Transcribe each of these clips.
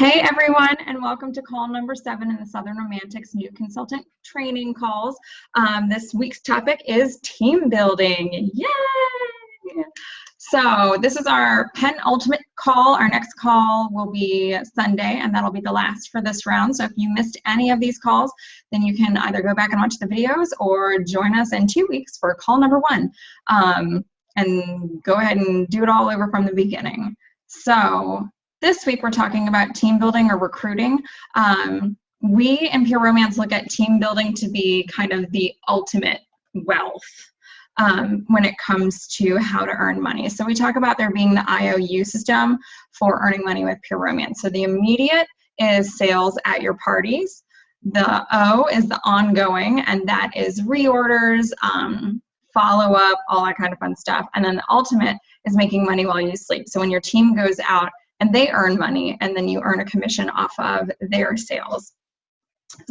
Hey everyone, and welcome to call number 7 in the Southern Romantics New Consultant Training Calls. This week's topic is team building. Yay! So this is our penultimate call. Our next call will be Sunday, and that'll be the last for this round. So if you missed any of these calls, then you can either go back and watch the videos or join us in 2 weeks for call number 1, and go ahead and do it all over from the beginning. So this week we're talking about team building or recruiting. We in Pure Romance look at team building to be kind of the ultimate wealth when it comes to how to earn money. So we talk about there being the IOU system for earning money with Pure Romance. So the immediate is sales at your parties. The O is the ongoing, and that is reorders, follow-up, all that kind of fun stuff. And then the ultimate is making money while you sleep. So when your team goes out and they earn money, and then you earn a commission off of their sales.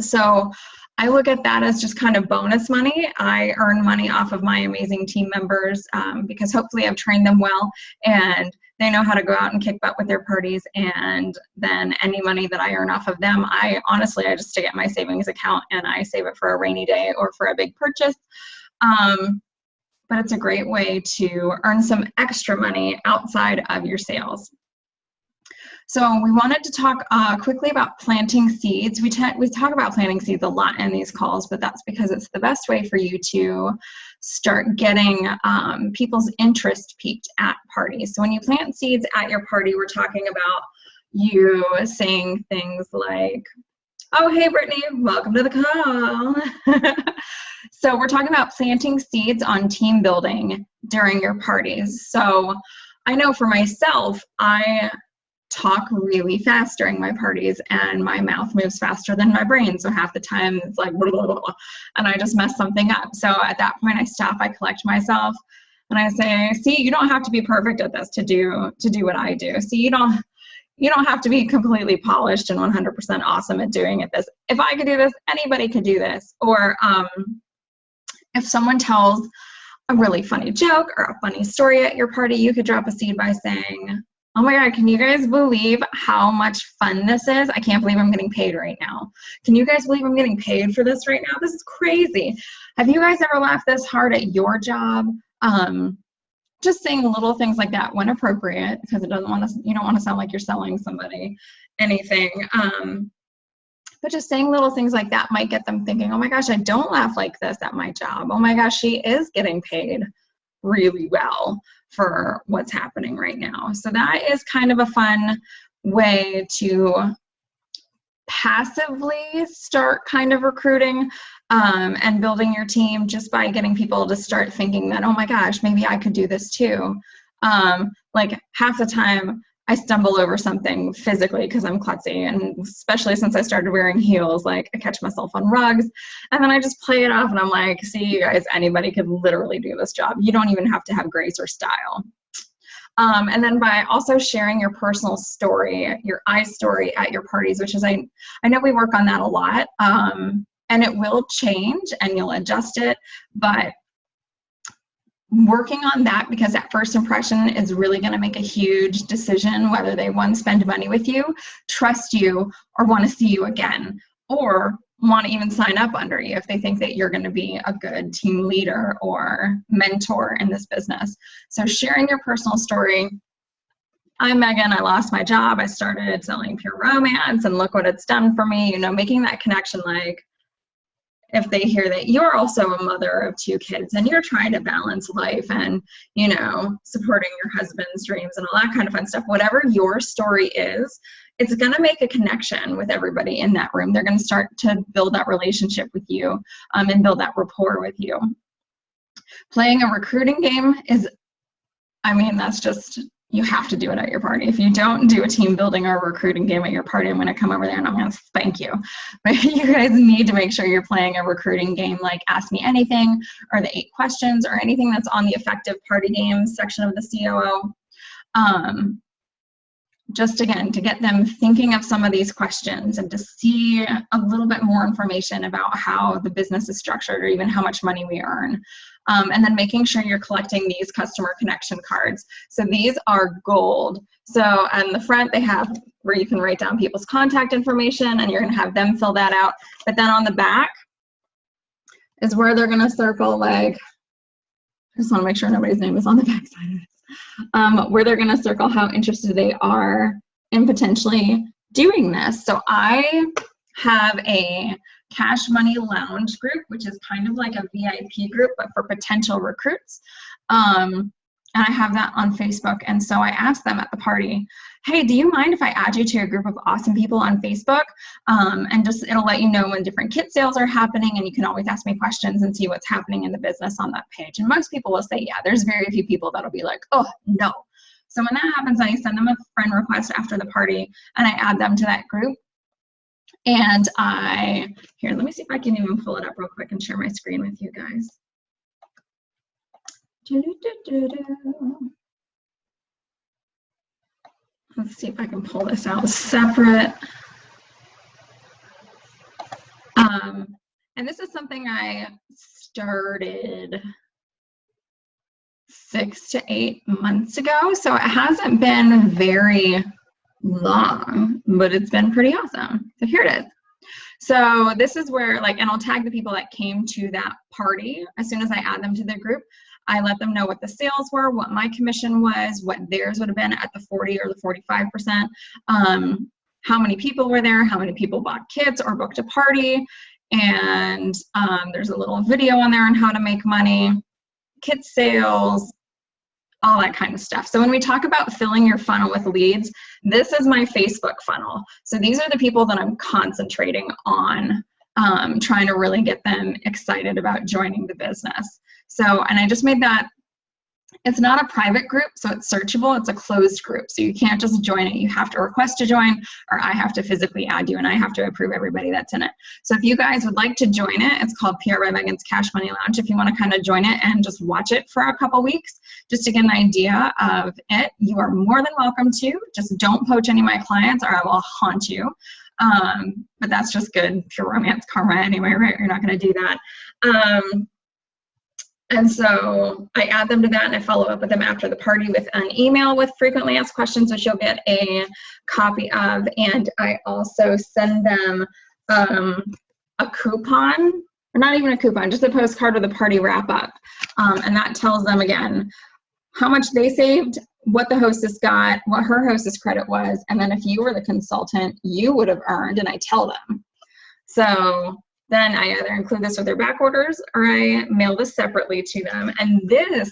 So I look at that as just kind of bonus money. I earn money off of my amazing team members because hopefully I've trained them well and they know how to go out and kick butt with their parties, and then any money that I earn off of them, I just stick it in my savings account and I save it for a rainy day or for a big purchase. But it's a great way to earn some extra money outside of your sales. So we wanted to talk quickly about planting seeds. We talk about planting seeds a lot in these calls, but that's because it's the best way for you to start getting people's interest peaked at parties. So when you plant seeds at your party, we're talking about you saying things like, "Oh, hey, Brittany, welcome to the call." So we're talking about planting seeds on team building during your parties. So I know for myself, I talk really fast during my parties and my mouth moves faster than my brain. So half the time it's like blah, blah, blah, and I just mess something up. So at that point I stop, I collect myself, and I say, see, you don't have to be perfect at this to do what I do. See, you don't have to be completely polished and 100% awesome at doing it. If I could do this, anybody could do this. Or if someone tells a really funny joke or a funny story at your party, you could drop a seed by saying, "Oh my God, can you guys believe how much fun this is? I can't believe I'm getting paid right now. Can you guys believe I'm getting paid for this right now? This is crazy. Have you guys ever laughed this hard at your job?" Just saying little things like that when appropriate, because you don't want to sound like you're selling somebody anything. But just saying little things like that might get them thinking, "Oh my gosh, I don't laugh like this at my job. Oh my gosh, she is getting paid really well for what's happening right now." So that is kind of a fun way to passively start kind of recruiting and building your team, just by getting people to start thinking that, "Oh my gosh, maybe I could do this too." Like half the time I stumble over something physically because I'm klutzy, and especially since I started wearing heels, like I catch myself on rugs, and then I just play it off and I'm like, "See, you guys, anybody could literally do this job. You don't even have to have grace or style." And then by also sharing your personal story, your I story at your parties, which is, I know we work on that a lot, and it will change and you'll adjust it, but working on that, because that first impression is really going to make a huge decision whether they, one, spend money with you, trust you, or want to see you again, or want to even sign up under you if they think that you're going to be a good team leader or mentor in this business. So sharing your personal story. "I'm Megan, I lost my job, I started selling Pure Romance, and look what it's done for me." Making that connection, like if they hear that you're also a mother of 2 kids and you're trying to balance life and, supporting your husband's dreams and all that kind of fun stuff, whatever your story is, it's going to make a connection with everybody in that room. They're going to start to build that relationship with you and build that rapport with you. Playing a recruiting game is, that's just, you have to do it at your party. If you don't do a team building or a recruiting game at your party, I'm going to come over there and I'm going to spank you. But you guys need to make sure you're playing a recruiting game like Ask Me Anything or the 8 questions or anything that's on the effective party games section of the COO. Just again, to get them thinking of some of these questions and to see a little bit more information about how the business is structured or even how much money we earn. And then making sure you're collecting these customer connection cards. So these are gold. So on the front, they have where you can write down people's contact information, and you're going to have them fill that out. But then on the back is where they're going to circle, like, I just want to make sure nobody's name is on the back side of this, where they're going to circle how interested they are in potentially doing this. So I have a Cash Money Lounge group, which is kind of like a VIP group, but for potential recruits. And I have that on Facebook. And so I asked them at the party, hey, do you mind if I add you to a group of awesome people on Facebook? And just, it'll let you know when different kit sales are happening, and you can always ask me questions and see what's happening in the business on that page. And most people will say, yeah. There's very few people that'll be like, oh, no. So when that happens, I send them a friend request after the party, and I add them to that group. And here, let me see if I can even pull it up real quick and share my screen with you guys. Let's see if I can pull this out separate. And this is something I started 6 to 8 months ago. So it hasn't been very long, but it's been pretty awesome. So here it is. So this is where, like, and I'll tag the people that came to that party. As soon as I add them to the group, I let them know what the sales were, what my commission was, what theirs would have been at the 40 or the 45%, how many people were there, how many people bought kits or booked a party, and there's a little video on there on how to make money, kit sales, all that kind of stuff. So when we talk about filling your funnel with leads, this is my Facebook funnel. So these are the people that I'm concentrating on, trying to really get them excited about joining the business. So, and I just made that, it's not a private group, so it's searchable. It's a closed group. So you can't just join it. You have to request to join, or I have to physically add you, and I have to approve everybody that's in it. So if you guys would like to join it, it's called PR by Megan's Cash Money Lounge. If you want to kind of join it and just watch it for a couple weeks, just to get an idea of it, you are more than welcome to. Just don't poach any of my clients, or I will haunt you. But that's just good pure romance karma anyway, right? You're not going to do that. And so I add them to that, and I follow up with them after the party with an email with frequently asked questions, which you'll get a copy of. And I also send them a coupon, or not even a coupon, just a postcard with a party wrap up. And that tells them, again, how much they saved, what the hostess got, what her hostess credit was, and then if you were the consultant, you would have earned, and I tell them. So then I either include this with their back orders, or I mail this separately to them. And this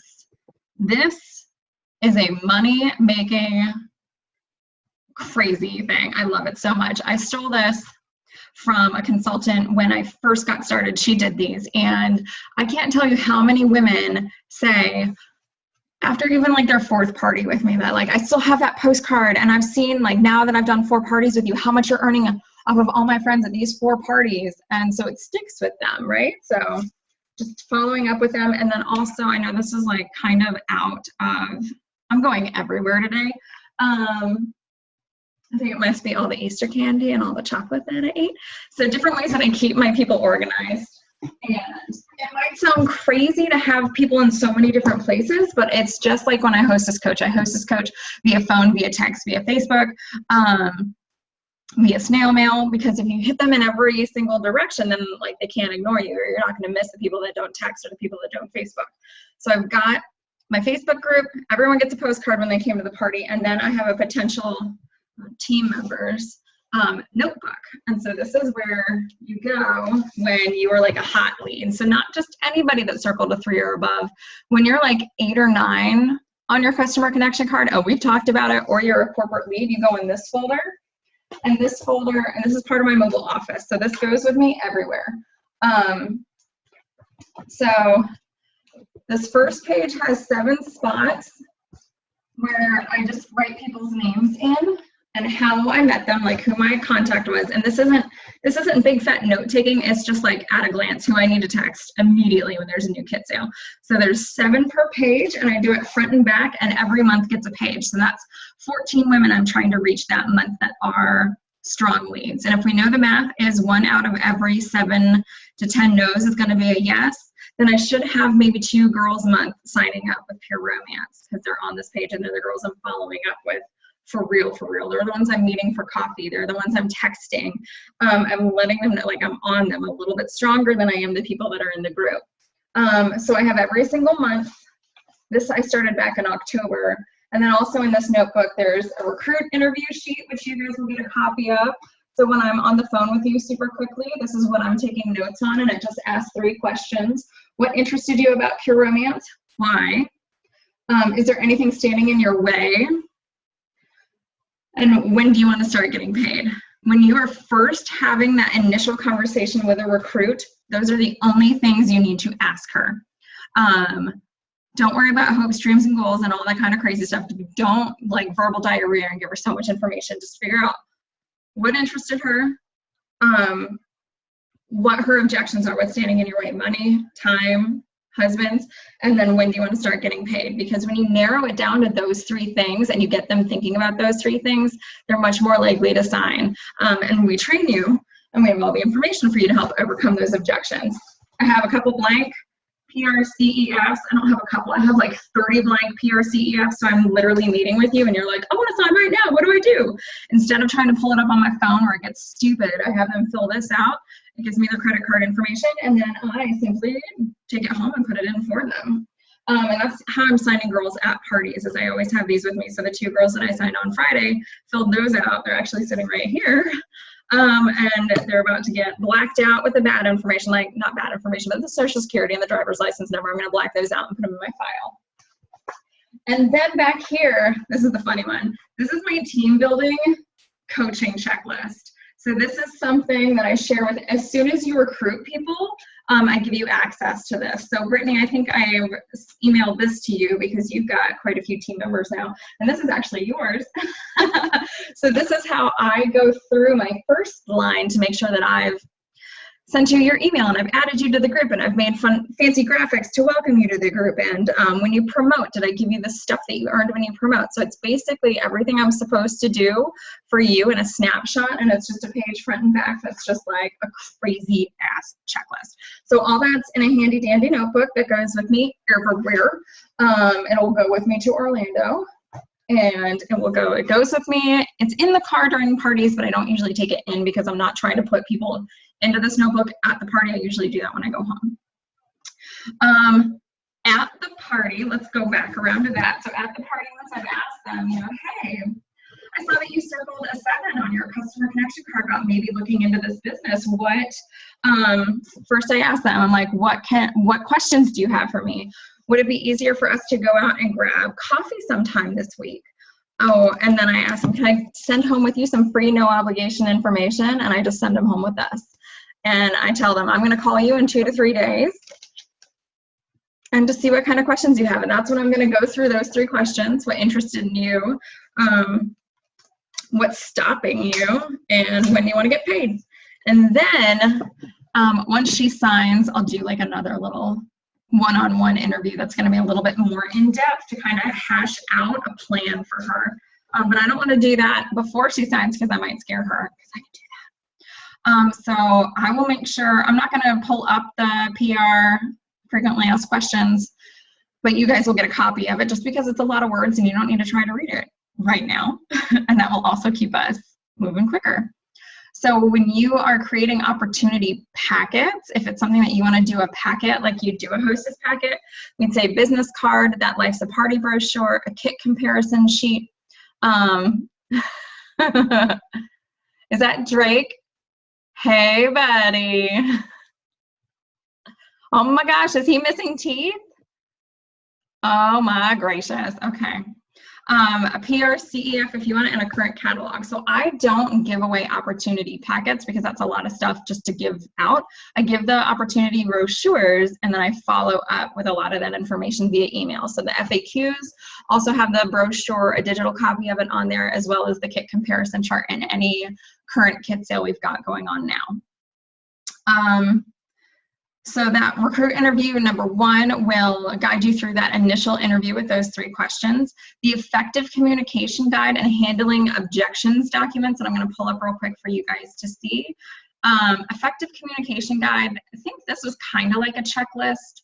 is a money-making crazy thing. I love it so much. I stole this from a consultant when I first got started. She did these, and I can't tell you how many women say, after even like their 4th party with me, that like, I still have that postcard, and I've seen, like, now that I've done 4 parties with you, how much you're earning off of all my friends at these 4 parties. And so it sticks with them, right? So just following up with them. And then also, I know this is like kind of out of, I'm going everywhere today. I think it must be all the Easter candy and all the chocolate that I ate. So different ways that I keep my people organized. And it might sound crazy to have people in so many different places, but it's just like when I hostess coach. I hostess coach via phone, via text, via Facebook, via snail mail, because if you hit them in every single direction, then like they can't ignore you, or you're not going to miss the people that don't text or the people that don't Facebook. So I've got my Facebook group. Everyone gets a postcard when they came to the party, and then I have a potential team members notebook. And so this is where you go when you are like a hot lead. So not just anybody that circled a 3 or above. When you're like 8 or 9 on your customer connection card, oh, we've talked about it, or you're a corporate lead, you go in this folder. And this folder, and this is part of my mobile office, so this goes with me everywhere. So this first page has 7 spots where I just write people's names in and how I met them, like who my contact was. And this isn't big fat note taking, it's just like at a glance who I need to text immediately when there's a new kit sale. So there's 7 per page, and I do it front and back, and every month gets a page. So that's 14 women I'm trying to reach that month that are strong leads. And if we know the math is 1 out of every 7 to 10 no's is going to be a yes, then I should have maybe 2 girls a month signing up with Pure Romance because they're on this page and they're the girls I'm following up with for real, for real. They're the ones I'm meeting for coffee. They're the ones I'm texting. I'm letting them know, like, I'm on them a little bit stronger than I am the people that are in the group. So I have every single month. This I started back in October. And then also in this notebook, there's a recruit interview sheet, which you guys will get a copy of. So when I'm on the phone with you super quickly, this is what I'm taking notes on, and I just asked 3 questions. What interested you about Pure Romance? Why? Is there anything standing in your way? And when do you want to start getting paid? When you are first having that initial conversation with a recruit, those are the only things you need to ask her. Don't worry about hopes, dreams, and goals and all that kind of crazy stuff. Don't like verbal diarrhea and give her so much information. Just figure out what interested her, what her objections are, what's standing in your way: money, time, husbands, and then when do you want to start getting paid? Because when you narrow it down to those 3 things and you get them thinking about those 3 things, they're much more likely to sign. And we train you, and we have all the information for you to help overcome those objections. I have a couple blank PRCEFs. I don't have a couple, I have like 30 blank PRCEFs, so I'm literally meeting with you and you're like, I want to sign right now, what do I do? Instead of trying to pull it up on my phone where it gets stupid, I have them fill this out. It gives me their credit card information, and then I simply take it home and put it in for them. And that's how I'm signing girls at parties, is I always have these with me. So the 2 girls that I signed on Friday filled those out. They're actually sitting right here. And they're about to get blacked out with the bad information, like not bad information, but the social security and the driver's license number. I'm going to black those out and put them in my file. And then back here, this is the funny one. This is my team building coaching checklist. So this is something that I share with, as soon as you recruit people, I give you access to this. So Brittany, I think I emailed this to you because you've got quite a few team members now, and this is actually yours. So this is how I go through my first line to make sure that I've sent you your email and I've added you to the group and I've made fancy graphics to welcome you to the group. And when you promote, did I give you the stuff that you earned when you promote? So it's basically everything I'm supposed to do for you in a snapshot, and it's just a page front and back that's just like a crazy ass checklist. So all that's in a handy dandy notebook that goes with me everywhere. It'll go with me to Orlando. And it goes with me. It's in the car during parties, but I don't usually take it in because I'm not trying to put people into this notebook at the party. I usually do that when I go home. At the party, let's go back around to that. So at the party, once I've asked them, hey, I saw that you circled a 7 on your customer connection card about maybe looking into this business. First I asked them, I'm like, what questions do you have for me? Would it be easier for us to go out and grab coffee sometime this week? Oh, and then I asked them, can I send home with you some free, no obligation information? And I just send them home with this. And I tell them, I'm going to call you in 2 to 3 days and to see what kind of questions you have. And that's when I'm going to go through those 3 questions: what interested in you, what's stopping you, and when do you want to get paid. And then once she signs, I'll do like another little one-on-one interview that's going to be a little bit more in-depth to kind of hash out a plan for her. But I don't want to do that before she signs because I might scare her, because I can do that. So I will make sure, I'm not going to pull up the PR, frequently asked questions, but you guys will get a copy of it just because it's a lot of words and you don't need to try to read it right now. And that will also keep us moving quicker. So when you are creating opportunity packets, if it's something that you want to do a packet like you do a hostess packet, we'd say business card, that Life's a Party brochure, a kit comparison sheet. Is that Drake? Hey, buddy. Oh my gosh, is he missing teeth? Oh my gracious, okay. A PRCEF if you want it, and a current catalog. So I don't give away opportunity packets because that's a lot of stuff just to give out. I give the opportunity brochures and then I follow up with a lot of that information via email. So the FAQs also have the brochure, a digital copy of it on there, as well as the kit comparison chart and any current kit sale we've got going on now. So that recruit interview, number 1, will guide you through that initial interview with those 3 questions. The effective communication guide and handling objections documents, and I'm going to pull up real quick for you guys to see. Effective communication guide, I think this was kind of like a checklist.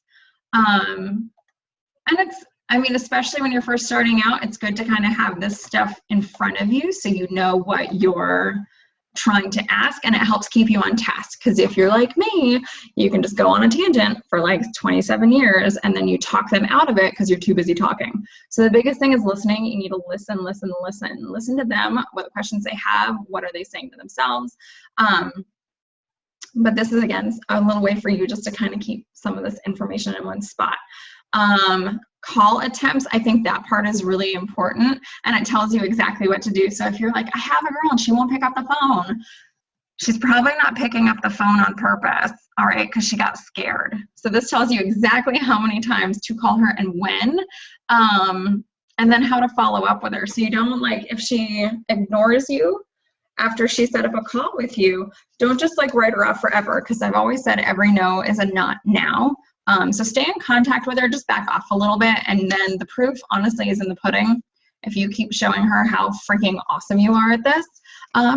And it's, I mean, especially when you're first starting out, it's good to kind of have this stuff in front of you so you know what you're trying to ask, and it helps keep you on task. Because if you're like me, you can just go on a tangent for like 27 years and then you talk them out of it because you're too busy talking. So the biggest thing is listening. You need to listen to them, what questions they have, what are they saying to themselves. But this is, again, a little way for you just to kind of keep some of this information in one spot. Call attempts, I think that part is really important, and it tells you exactly what to do. So if you're like, I have a girl and she won't pick up the phone, she's probably not picking up the phone on purpose, all right, because she got scared. So this tells you exactly how many times to call her and when, and then how to follow up with her. So you don't, like, if she ignores you after she set up a call with you, don't just like write her off forever, because I've always said every no is a not now. So stay in contact with her, just back off a little bit, and then the proof honestly is in the pudding. If you keep showing her how freaking awesome you are at this,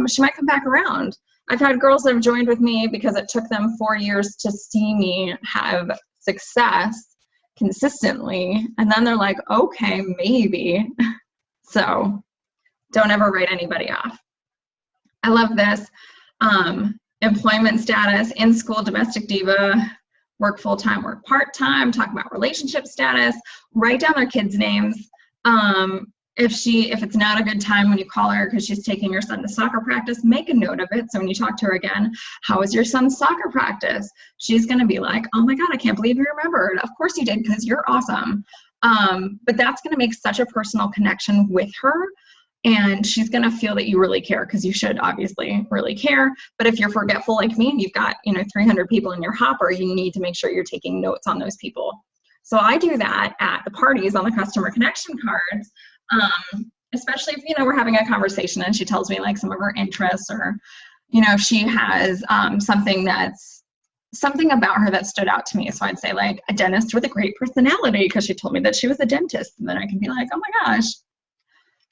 she might come back around. I've had girls that have joined with me because it took them 4 years to see me have success consistently, and then they're like, okay, maybe. So don't ever write anybody off. I love this. Employment status, in school, domestic diva, work full-time, work part-time, talk about relationship status, write down their kids' names. If it's not a good time when you call her because she's taking your son to soccer practice, make a note of it. So when you talk to her again, how was your son's soccer practice? She's going to be like, oh my God, I can't believe you remembered. Of course you did, because you're awesome. But that's going to make such a personal connection with her. And she's going to feel that you really care, because you should obviously really care. But if you're forgetful like me and you've got 300 people in your hopper, you need to make sure you're taking notes on those people. So I do that at the parties on the customer connection cards, especially if we're having a conversation and she tells me like some of her interests, or if she has something about her that stood out to me. So I'd say like a dentist with a great personality, because she told me that she was a dentist, and then I can be like, oh my gosh,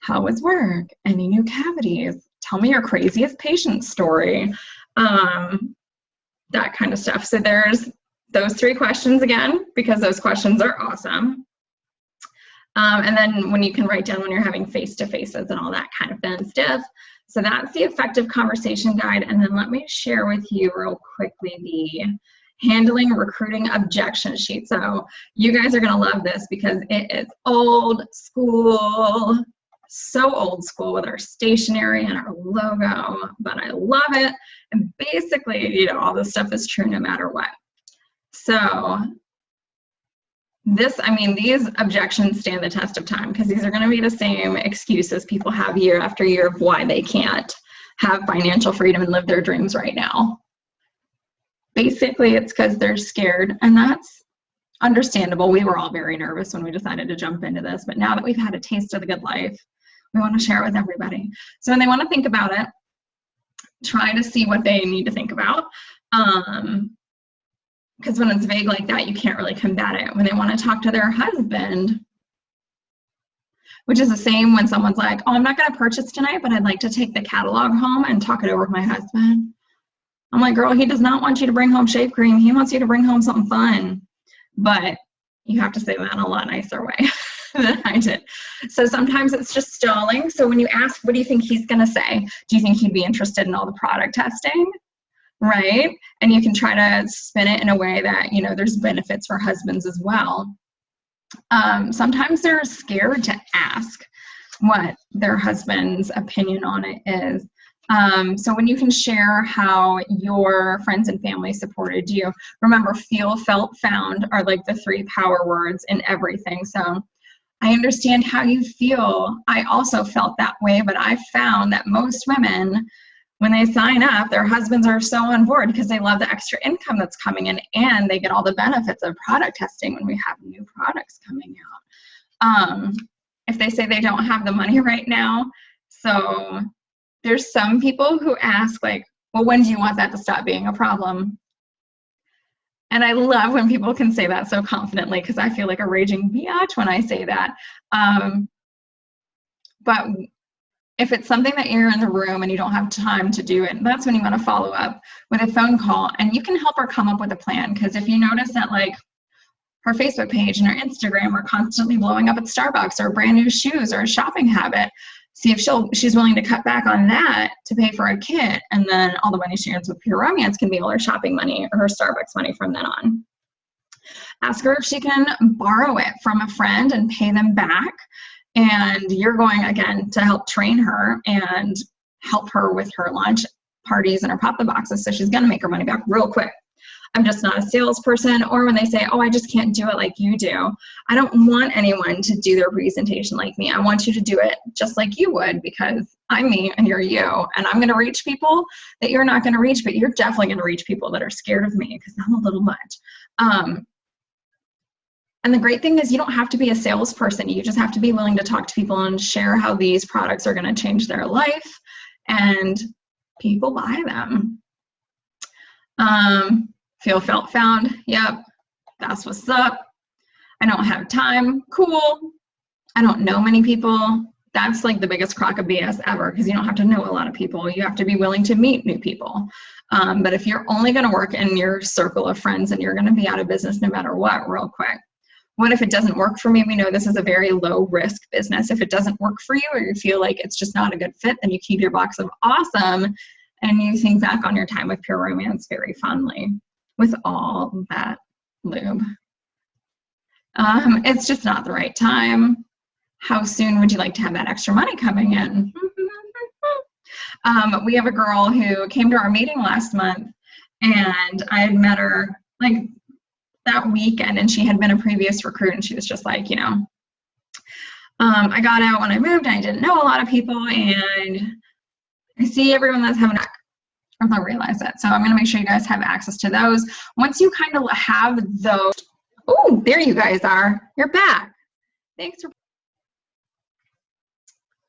how was work? Any new cavities? Tell me your craziest patient story. That kind of stuff. So there's those 3 questions again, because those questions are awesome. And then when you can write down when you're having face-to-faces and all that kind of fun stuff. So that's the effective conversation guide. And then let me share with you real quickly the handling recruiting objection sheet. So you guys are going to love this, because it is old school. So old school with our stationery and our logo, but I love it. And basically, all this stuff is true no matter what. So these objections stand the test of time, because these are going to be the same excuses people have year after year of why they can't have financial freedom and live their dreams right now. Basically, it's because they're scared, and that's understandable. We were all very nervous when we decided to jump into this, but now that we've had a taste of the good life, we want to share it with everybody. So when they want to think about it, try to see what they need to think about. Because when it's vague like that, you can't really combat it. When they want to talk to their husband, which is the same when someone's like, oh, I'm not going to purchase tonight, but I'd like to take the catalog home and talk it over with my husband. I'm like, girl, he does not want you to bring home shave cream. He wants you to bring home something fun. But you have to say that in a lot nicer way than I did. So sometimes it's just stalling. So when you ask, what do you think he's going to say? Do you think he'd be interested in all the product testing? Right? And you can try to spin it in a way that, there's benefits for husbands as well. Sometimes they're scared to ask what their husband's opinion on it is. So when you can share how your friends and family supported you, remember, feel, felt, found are like the 3 power words in everything. So I understand how you feel. I also felt that way, but I found that most women, when they sign up, their husbands are so on board because they love the extra income that's coming in, and they get all the benefits of product testing when we have new products coming out. If they say they don't have the money right now, so there's some people who ask like, well, when do you want that to stop being a problem? And I love when people can say that so confidently, because I feel like a raging biatch when I say that. But if it's something that you're in the room and you don't have time to do it, that's when you want to follow up with a phone call, and you can help her come up with a plan. Because if you notice that like her Facebook page and her Instagram are constantly blowing up at Starbucks, or brand new shoes, or a shopping habit. See if she's willing to cut back on that to pay for a kit, and then all the money she earns with Pure Romance can be all her shopping money or her Starbucks money from then on. Ask her if she can borrow it from a friend and pay them back, and you're going, again, to help train her and help her with her lunch parties and her pop the boxes, so she's going to make her money back real quick. I'm just not a salesperson. Or when they say, oh, I just can't do it like you do. I don't want anyone to do their presentation like me. I want you to do it just like you would, because I'm me and you're you. And I'm going to reach people that you're not going to reach, but you're definitely going to reach people that are scared of me because I'm a little much. And the great thing is you don't have to be a salesperson. You just have to be willing to talk to people and share how these products are going to change their life, and people buy them. Feel, felt, found. Yep, that's what's up. I don't have time. Cool. I don't know many people. That's like the biggest crock of BS ever, because you don't have to know a lot of people. You have to be willing to meet new people. But if you're only going to work in your circle of friends, and you're going to be out of business no matter what, real quick. What if it doesn't work for me? We know this is a very low risk business. If it doesn't work for you, or you feel like it's just not a good fit, then you keep your box of awesome and you think back on your time with Pure Romance very fondly with all that lube. It's just not the right time. How soon would you like to have that extra money coming in? We have a girl who came to our meeting last month, and I had met her like that weekend, and she had been a previous recruit, and she was just like, you know, I got out when I moved, and I didn't know a lot of people, and I see everyone that's having, or they'll realize that. So I'm going to make sure you guys have access to those. Once you kind of have those, oh, there you guys are. You're back. Thanks for,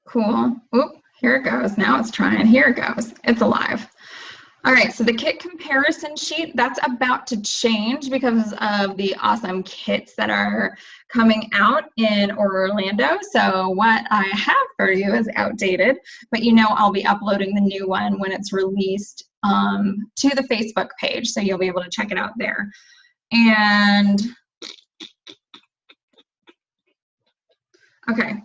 cool. Oop, here it goes. Now it's trying. Here it goes. It's alive. All right, so the kit comparison sheet, that's about to change because of the awesome kits that are coming out in Orlando. So what I have for you is outdated, but you know I'll be uploading the new one when it's released to the Facebook page, so you'll be able to check it out there. And, okay.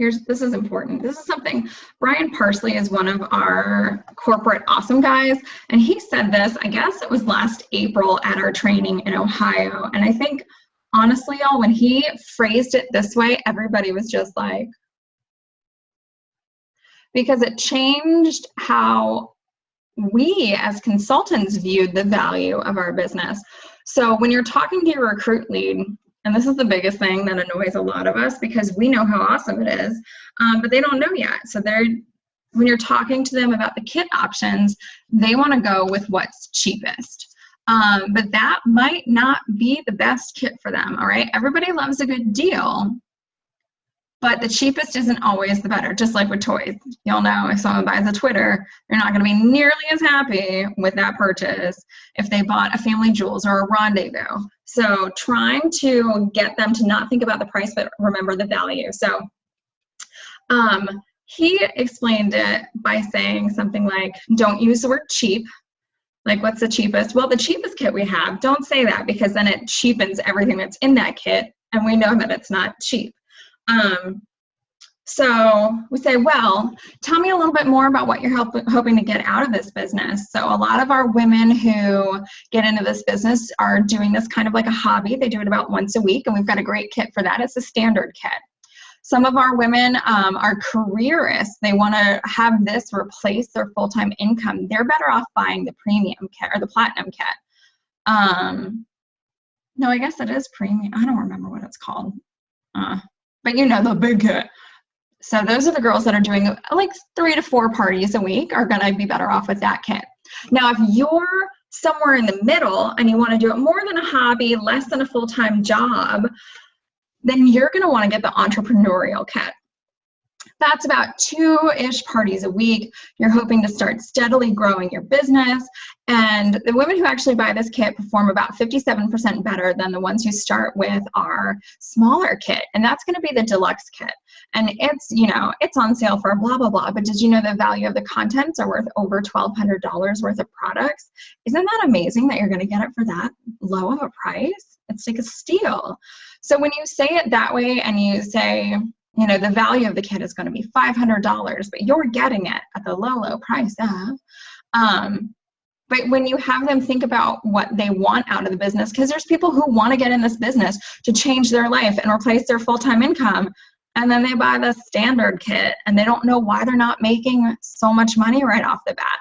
This is important. This is something, Brian Parsley is one of our corporate awesome guys, and he said this, I guess it was last April at our training in Ohio, and I think, honestly, y'all, when he phrased it this way, everybody was just like, because it changed how we as consultants viewed the value of our business. So when you're talking to your recruit lead, and this is the biggest thing that annoys a lot of us, because we know how awesome it is, but they don't know yet. So when you're talking to them about the kit options, they want to go with what's cheapest. But that might not be the best kit for them, all right? Everybody loves a good deal, but the cheapest isn't always the better, just like with toys. You'll know if someone buys a Twitter, they're not going to be nearly as happy with that purchase if they bought a Family Jewels or a Rendezvous. So trying to get them to not think about the price, but remember the value. So he explained it by saying something like, don't use the word cheap. Like, what's the cheapest? Well, the cheapest kit we have, don't say that, because then it cheapens everything that's in that kit, and we know that it's not cheap. So we say, well, tell me a little bit more about what you're hoping to get out of this business. So a lot of our women who get into this business are doing this kind of like a hobby. They do it about once a week, and we've got a great kit for that. It's a standard kit. Some of our women are careerists. They want to have this replace their full-time income. They're better off buying the premium kit or the platinum kit. No, I guess it is premium. I don't remember what it's called. But you know, the big kit. So those are the girls that are doing like 3 to 4 parties a week are going to be better off with that kit. Now, if you're somewhere in the middle and you want to do it more than a hobby, less than a full-time job, then you're going to want to get the entrepreneurial kit. That's about 2-ish parties a week. You're hoping to start steadily growing your business. And the women who actually buy this kit perform about 57% better than the ones who start with our smaller kit. And that's going to be the deluxe kit. And it's, you know, it's on sale for blah, blah, blah. But did you know the value of the contents are worth over $1,200 worth of products? Isn't that amazing that you're going to get it for that low of a price? It's like a steal. So when you say it that way and you say, you know, the value of the kit is going to be $500, but you're getting it at the low, low price of, but when you have them think about what they want out of the business, because there's people who want to get in this business to change their life and replace their full-time income, and then they buy the standard kit and they don't know why they're not making so much money right off the bat.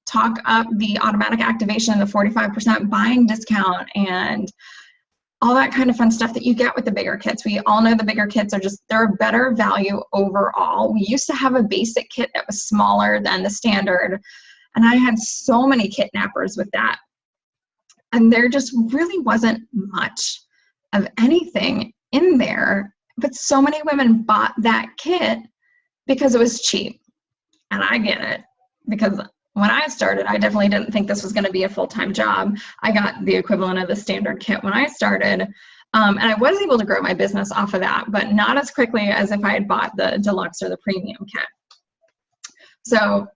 Talk up the automatic activation, the 45% buying discount, and all that kind of fun stuff that you get with the bigger kits. We all know the bigger kits are just, they're a better value overall. We used to have a basic kit that was smaller than the standard, and I had so many kidnappers with that. And there just really wasn't much of anything in there, but so many women bought that kit because it was cheap. And I get it, because when I started, I definitely didn't think this was going to be a full-time job. I got the equivalent of the standard kit when I started, and I was able to grow my business off of that, but not as quickly as if I had bought the deluxe or the premium kit. So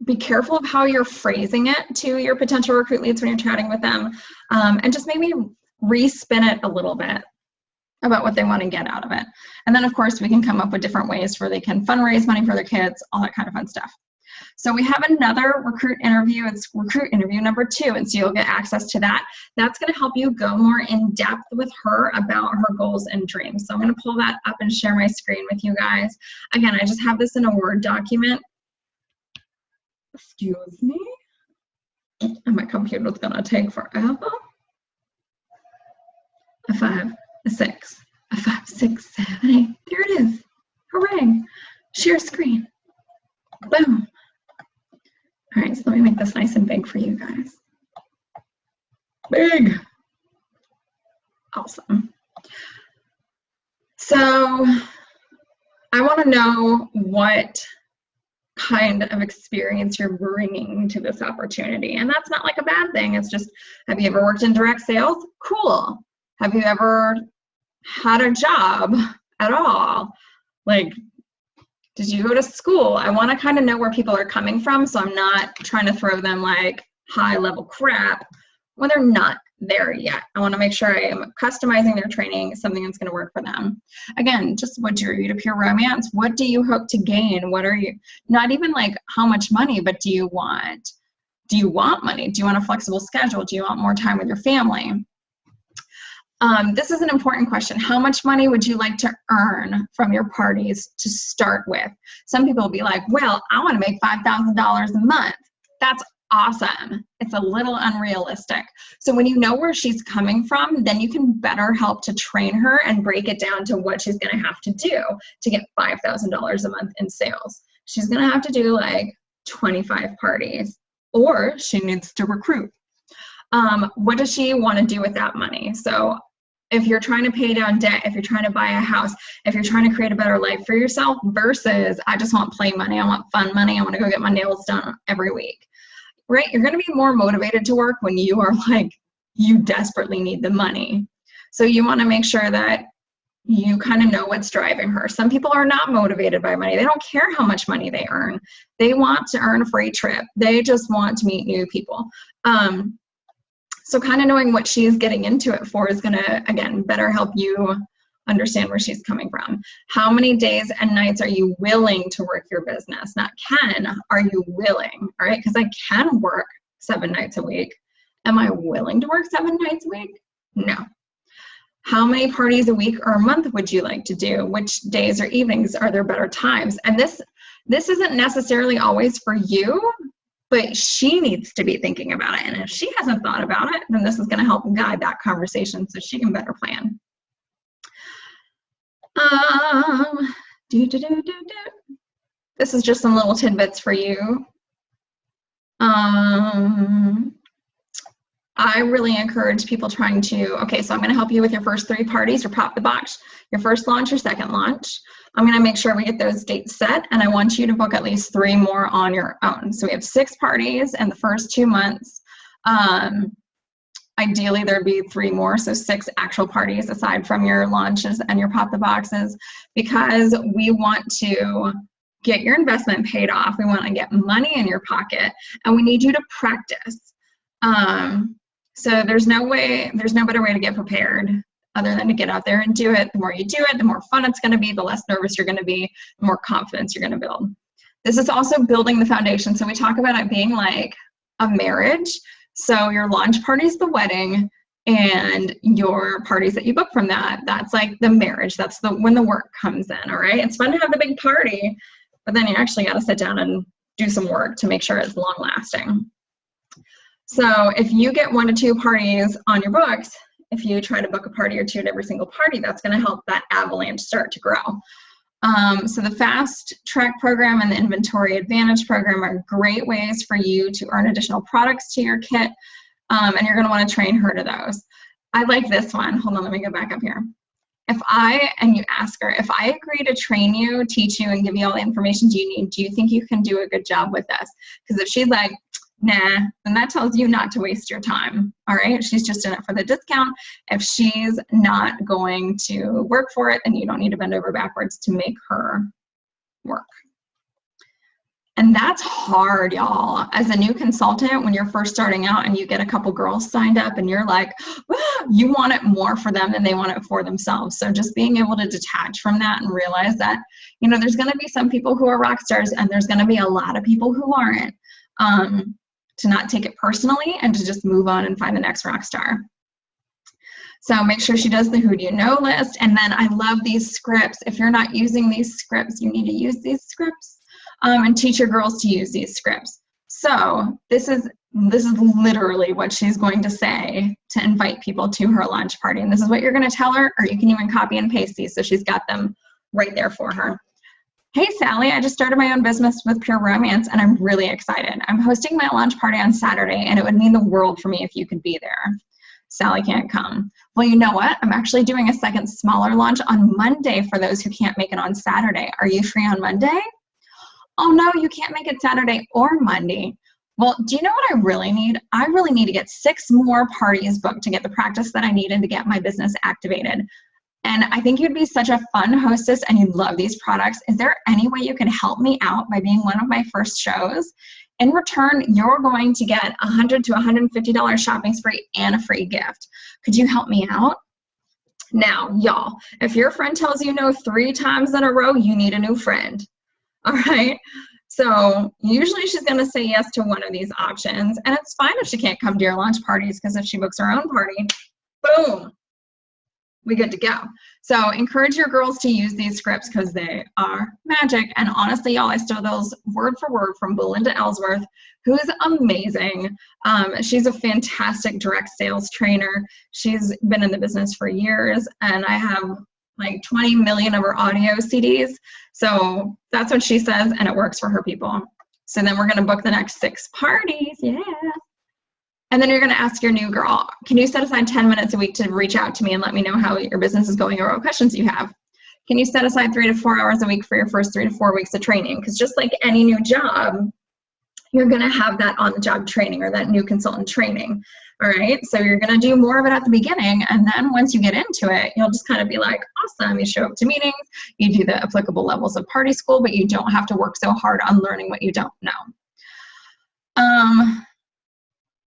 be careful of how you're phrasing it to your potential recruit leads when you're chatting with them, and just maybe re-spin it a little bit about what they want to get out of it. And then, of course, we can come up with different ways where they can fundraise money for their kids, all that kind of fun stuff. So we have another recruit interview. It's recruit interview number 2, and so you'll get access to that. That's going to help you go more in depth with her about her goals and dreams. So I'm going to pull that up and share my screen with you guys. Again, I just have this in a Word document. Excuse me. And my computer's going to take forever. A 5, a 6, a 5, 6, 7, 8. There it is. Hooray. Share screen. Boom. All right, so let me make this nice and big for you guys. Big. Awesome. So I want to know what kind of experience you're bringing to this opportunity. And that's not like a bad thing. It's just, have you ever worked in direct sales? Cool. Have you ever had a job at all? Like, did you go to school? I want to kind of know where people are coming from, so I'm not trying to throw them like high level crap when they're not there yet. I want to make sure I am customizing their training, something that's going to work for them. Again, just what's your peer-to-peer romance? What do you hope to gain? What are you, not even like how much money, but do you want money? Do you want a flexible schedule? Do you want more time with your family? This is an important question. How much money would you like to earn from your parties to start with? Some people will be like, well, I want to make $5,000 a month. That's awesome. It's a little unrealistic. So when you know where she's coming from, then you can better help to train her and break it down to what she's going to have to do to get $5,000 a month in sales. She's going to have to do like 25 parties, or she needs to recruit. What does she want to do with that money? So if you're trying to pay down debt, if you're trying to buy a house, if you're trying to create a better life for yourself versus I just want play money, I want fun money, I want to go get my nails done every week, right? You're going to be more motivated to work when you are like, you desperately need the money. So you want to make sure that you kind of know what's driving her. Some people are not motivated by money. They don't care how much money they earn. They want to earn a free trip. They just want to meet new people. So kind of knowing what she's getting into it for is going to, again, better help you understand where she's coming from. How many days and nights are you willing to work your business? Not can, are you willing? All right, because I can work 7 nights a week. Am I willing to work 7 nights a week? No. How many parties a week or a month would you like to do? Which days or evenings are there better times? And this isn't necessarily always for you, but she needs to be thinking about it. And if she hasn't thought about it, then this is going to help guide that conversation so she can better plan. This is just some little tidbits for you. I really encourage people trying to, okay, so I'm going to help you with your first 3 parties, your pop the box, your first launch, your second launch. I'm going to make sure we get those dates set, and I want you to book at least 3 more on your own. So we have 6 parties in the first 2 months. Ideally, there'd be 3 more, so 6 actual parties aside from your launches and your pop the boxes, because we want to get your investment paid off. We want to get money in your pocket, and we need you to practice. So there's no better way to get prepared other than to get out there and do it. The more you do it, the more fun it's going to be, the less nervous you're going to be, the more confidence you're going to build. This is also building the foundation. So we talk about it being like a marriage. So your launch party is the wedding, and your parties that you book from that's like the marriage. That's when the work comes in, all right? It's fun to have the big party, but then you actually got to sit down and do some work to make sure it's long lasting. So if you get 1 to 2 parties on your books, if you try to book a party or 2 at every single party, that's going to help that avalanche start to grow. So the Fast Track program and the Inventory Advantage program are great ways for you to earn additional products to your kit, and you're going to want to train her to those. I like this one. Hold on, let me go back up here. And you ask her, if I agree to train you, teach you, and give you all the information you need, do you think you can do a good job with this? Because if she's like, nah, then that tells you not to waste your time, all right? She's just in it for the discount. If she's not going to work for it, then you don't need to bend over backwards to make her work. And that's hard, y'all. As a new consultant, when you're first starting out and you get a couple girls signed up and you're like, well, you want it more for them than they want it for themselves. So just being able to detach from that and realize that, there's going to be some people who are rock stars and there's going to be a lot of people who aren't. To not take it personally and to just move on and find the next rock star. So make sure she does the who do you know list. And then I love these scripts. If you're not using these scripts, you need to use these scripts and teach your girls to use these scripts. So this is literally what she's going to say to invite people to her launch party. And this is what you're going to tell her, or you can even copy and paste these so she's got them right there for her. Hey, Sally, I just started my own business with Pure Romance, and I'm really excited. I'm hosting my launch party on Saturday, and it would mean the world for me if you could be there. Sally can't come. Well, you know what? I'm actually doing a second smaller launch on Monday for those who can't make it on Saturday. Are you free on Monday? Oh, no, you can't make it Saturday or Monday. Well, do you know what I really need? I really need to get 6 more parties booked to get the practice that I needed to get my business activated. And I think you'd be such a fun hostess and you'd love these products. Is there any way you can help me out by being one of my first shows? In return, you're going to get $100 to $150 shopping spree and a free gift. Could you help me out? Now, y'all, if your friend tells you no 3 times in a row, you need a new friend. All right? So usually she's going to say yes to one of these options. And it's fine if she can't come to your launch parties, because if she books her own party, boom, we good to go. So encourage your girls to use these scripts because they are magic. And honestly, y'all, I stole those word for word from Belinda Ellsworth, who is amazing. She's a fantastic direct sales trainer. She's been in the business for years, and I have like 20 million of her audio CDs. So that's what she says, and it works for her people. So then we're going to book the next 6 parties. Yeah. And then you're going to ask your new girl, can you set aside 10 minutes a week to reach out to me and let me know how your business is going or what questions you have? Can you set aside 3 to 4 hours a week for your first 3 to 4 weeks of training? Because just like any new job, you're going to have that on-the-job training or that new consultant training. All right. So you're going to do more of it at the beginning. And then once you get into it, you'll just kind of be like, awesome. You show up to meetings, you do the applicable levels of party school, but you don't have to work so hard on learning what you don't know.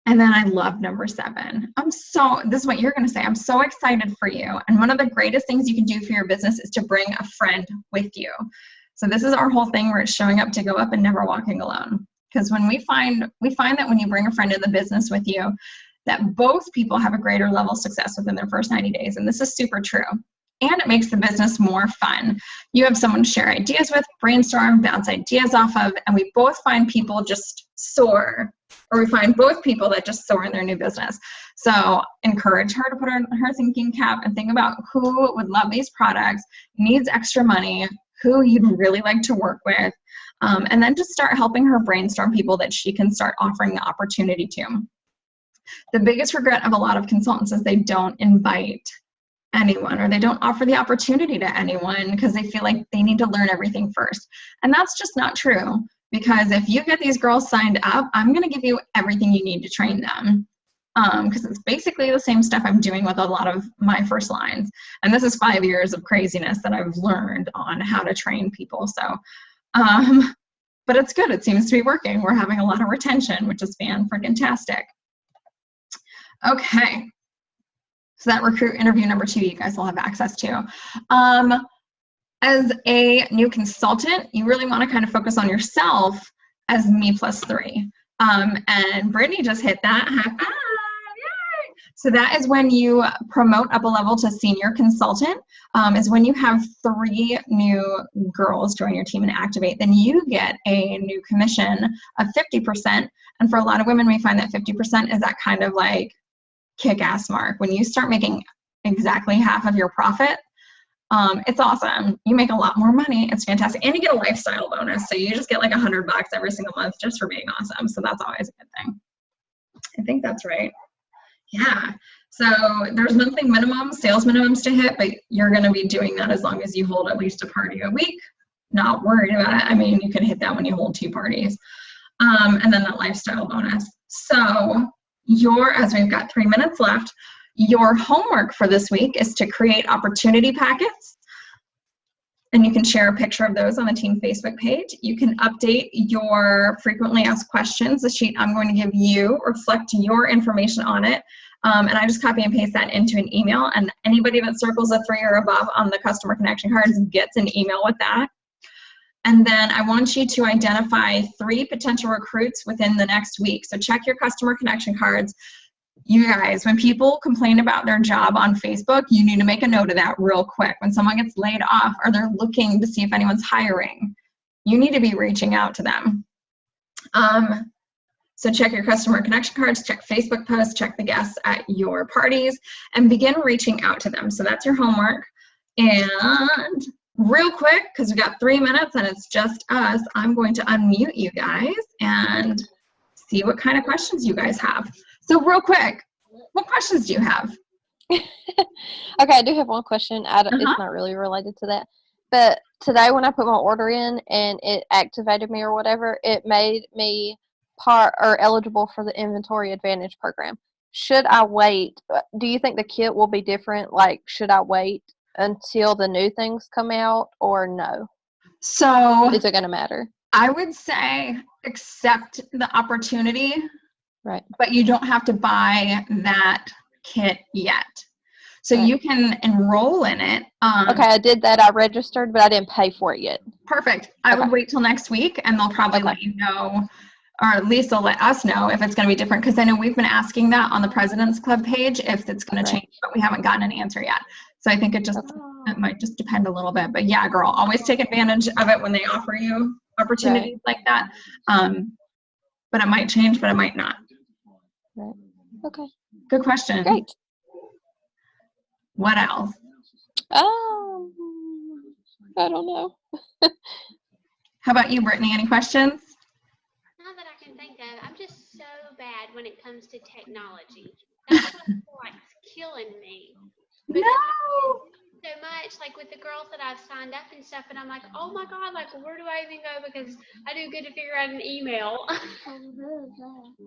And then I love number 7. This is what you're going to say. I'm so excited for you. And one of the greatest things you can do for your business is to bring a friend with you. So this is our whole thing where it's showing up to go up and never walking alone. Because when we find that when you bring a friend in the business with you, that both people have a greater level of success within their first 90 days. And this is super true. And it makes the business more fun. You have someone to share ideas with, brainstorm, bounce ideas off of, and we both find people just soar. Or we find both people that just soar in their new business. So encourage her to put her thinking cap and think about who would love these products, needs extra money, who you'd really like to work with, and then just start helping her brainstorm people that she can start offering the opportunity to. The biggest regret of a lot of consultants is they don't invite anyone, or they don't offer the opportunity to anyone because they feel like they need to learn everything first. And that's just not true, because if you get these girls signed up, I'm going to give you everything you need to train them. Because it's basically the same stuff I'm doing with a lot of my first lines. And this is 5 years of craziness that I've learned on how to train people. So, but it's good. It seems to be working. We're having a lot of retention, which is fan-freaking-tastic. Okay. So that recruit interview number 2, you guys will have access to. As a new consultant, you really want to kind of focus on yourself as me plus 3. And Brittany just hit that. High five. Yay! So that is when you promote up a level to senior consultant, is when you have 3 new girls join your team and activate. Then you get a new commission of 50%. And for a lot of women, we find that 50% is that kind of like kick-ass mark. When you start making exactly half of your profit, it's awesome. You make a lot more money. It's fantastic. And you get a lifestyle bonus. So you just get like $100 every single month just for being awesome. So that's always a good thing. I think that's right. Yeah. So there's monthly minimums, sales minimums to hit, but you're going to be doing that as long as you hold at least a party a week. Not worried about it. I mean, you can hit that when you hold 2 parties. And then that lifestyle bonus. So as we've got 3 minutes left, your homework for this week is to create opportunity packets. And you can share a picture of those on the team Facebook page. You can update your frequently asked questions. The sheet I'm going to give you, reflect your information on it. And I just copy and paste that into an email. And anybody that circles a 3 or above on the customer connection cards gets an email with that. And then I want you to identify 3 potential recruits within the next week. So check your customer connection cards. You guys, when people complain about their job on Facebook, you need to make a note of that real quick. When someone gets laid off or they're looking to see if anyone's hiring, you need to be reaching out to them. So check your customer connection cards, check Facebook posts, check the guests at your parties, and begin reaching out to them. So that's your homework. And real quick, because we got 3 minutes and it's just us, I'm going to unmute you guys and see what kind of questions you guys have. So real quick, what questions do you have? Okay, I do have one question. It's not really related to that. But today when I put my order in and it activated me or whatever, it made me eligible for the Inventory Advantage program. Should I wait? Do you think the kit will be different? Like, should I wait until the new things come out or no? So is it going to matter? I would say accept the opportunity. Right. But you don't have to buy that kit yet. So you can enroll in it. Okay, I did that. I registered, but I didn't pay for it yet. Perfect. I would wait till next week, and they'll probably let you know, or at least they'll let us know if it's going to be different, because I know we've been asking that on the President's Club page if it's going to change, but we haven't gotten an answer yet. So I think it might just depend a little bit. But yeah, girl, always take advantage of it when they offer you opportunities like that. But it might change, but it might not. Right. Okay. Good question. Great. What else? I don't know. How about you, Brittany? Any questions? Not that I can think of. I'm just so bad when it comes to technology. That's what's like killing me. No. So much, like with the girls that I've signed up and stuff, and I'm like, oh my God, like where do I even go? Because I do good to figure out an email.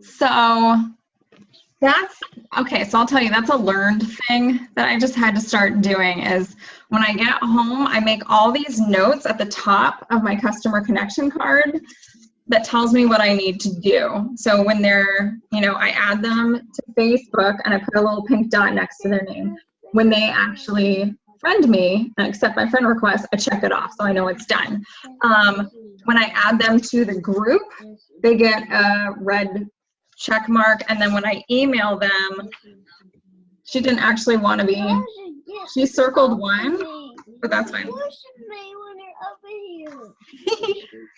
So that's okay. So I'll tell you, that's a learned thing that I just had to start doing. Is when I get home, I make all these notes at the top of my customer connection card that tells me what I need to do. So when they're, I add them to Facebook and I put a little pink dot next to their name. When they actually friend me and accept my friend request, I check it off so I know it's done. When I add them to the group, they get a red check mark, and then when I email them, she didn't actually want to be, she circled 1, but that's fine.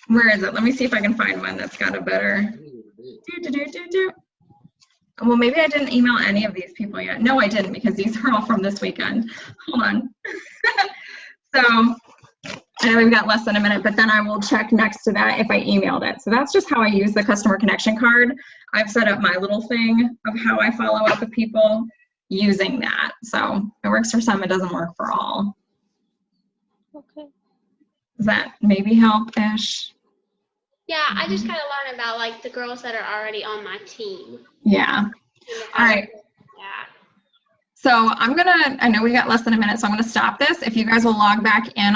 Where is it? Let me see if I can find one that's got a better. Well, maybe I didn't email any of these people yet. No, I didn't, because these are all from this weekend. Hold on. So I know we've got less than a minute, but then I will check next to that if I emailed it. So that's just how I use the customer connection card. I've set up my little thing of how I follow up with people using that. So it works for some, it doesn't work for all. Okay. Does that maybe help-ish? Yeah, I just kind of learned about like the girls that are already on my team. Yeah. And All right. Yeah. So I know we got less than a minute, so I'm gonna stop this. If you guys will log back in